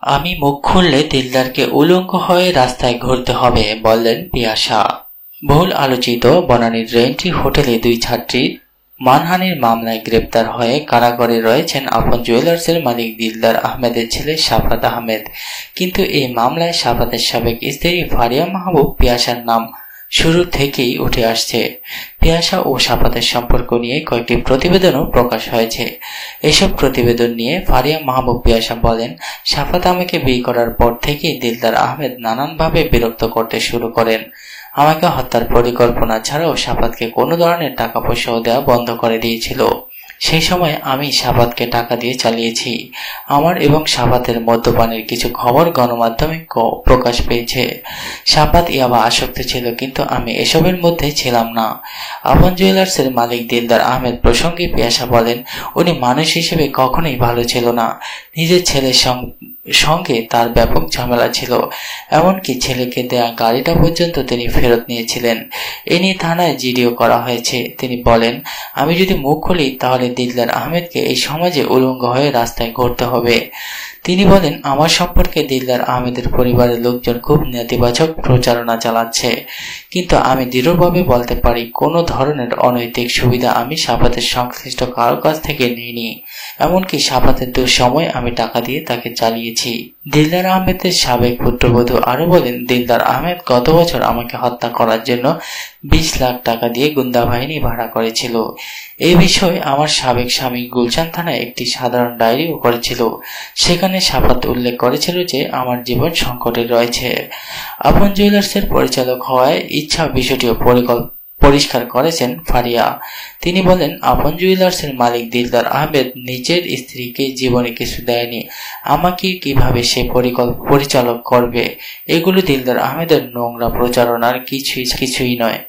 আমি মুখ খুললে দিলদারকে উলঙ্গ হয়ে রাস্তায় ঘুরতে হবে, বললেন পিয়াসা। বহুল আলোচিত বনানীর রেন্ট্রি হোটেলে 2 ছাত্রী মানহানির মামলায় গ্রেপ্তার হয়ে কারাগারে রয়েছেন আপন জুয়েলার্সের মালিক দিলদার আহমেদের ছেলে শাফাত আহমেদ। কিন্তু এই মামলায় শাফাতের সাবেক স্ত্রী ফারিয়া মাহবুব পিয়াসার নাম শুরু থেকেই উঠে আসছে। পিয়াসা ও শাফাতের সম্পর্ক নিয়ে কয়েকটি প্রতিবেদনও প্রকাশ হয়েছে। এসব প্রতিবেদন নিয়ে ফারিয়া মাহবুব পিয়াসা বলেন, শাফাত আমাকে বিয়ে করার পর থেকেই দিলদার আহমেদ নানানভাবে বিরক্ত করতে শুরু করেন। আমাকে হত্যার পরিকল্পনা ছাড়াও শাফাতকে কোনো ধরনের টাকা পয়সাও দেওয়া বন্ধ করে দিয়েছিল। সেই সময় আমি শাফাতকে টাকা দিয়ে চালিয়েছি। আমার এবং শাফাতের মদ্যপানের কিছু খবর গণমাধ্যমে প্রকাশ পেয়েছে। শাফাত ইয়াবা আসক্ত ছিল, কিন্তু আমি এসবের মধ্যে ছিলাম না। আপন জুয়েলার্সের মালিক দিলদার আহমেদ প্রসঙ্গে পিয়াসা বলেন, উনি মানুষ হিসেবে কখনোই ভালো ছিল না। নিজের ছেলের সঙ্গে তার ব্যাপক ঝামেলা ছিল। এমনকি ছেলেকে দেয়া গাড়িটা পর্যন্ত তিনি ফেরত নিয়েছিলেন। এ নিয়ে থানায় জিডিও করা হয়েছে। তিনি বলেন, আমি যদি মুখ খুলি তাহলে দিলদার আহমেদকে এই সমাজে উলঙ্গ হয়ে রাস্তায় ঘুরতে হবে। তিনি বলেন, আমার সম্পর্কে দিলদার আহমেদের পরিবারের লোকজন খুব নেতিবাচক প্রচারণা চালাচ্ছে, কিন্তু আমি দৃঢ়ভাবে বলতে পারি কোনো ধরনের অনৈতিক সুবিধা আমি শাফাতের সংশ্লিষ্ট কারো কাছ থেকে নিইনি। এমনকি শাফাতের দুঃসময় আমি টাকা দিয়ে তাকে চালিয়েছি। দিলদার আহমেদের সাবেক পুত্রবধূ আরো বলেন, দিলদার আহমেদ গত বছর আমাকে হত্যা করার জন্য 20 লাখ টাকা দিয়ে গুন্ডা বাহিনী ভাড়া করেছিল। এই বিষয়ে আমার সাবেক স্বামী গুলশান থানায় একটি সাধারণ ডায়েরিও করেছিল। সেখানে শাফাত উল্লেখ করেছিল যে আমার জীবন সংকটে রয়েছে। আপন জুয়েলার্সের পরিচালক হওয়ায় ইচ্ছা বিষয়টিও পরিষ্কার করেছেন ফারিয়া। তিনি বলেন, আপন জুয়েলার্সের মালিক দিলদার আহমেদ নিজের স্ত্রীকে জীবনে কিছু দেয়নি, আমাকে কিভাবে সে পরিচালক করবে? এগুলো দিলদার আহমেদের নোংরা প্রচারণার কিছুই নয়।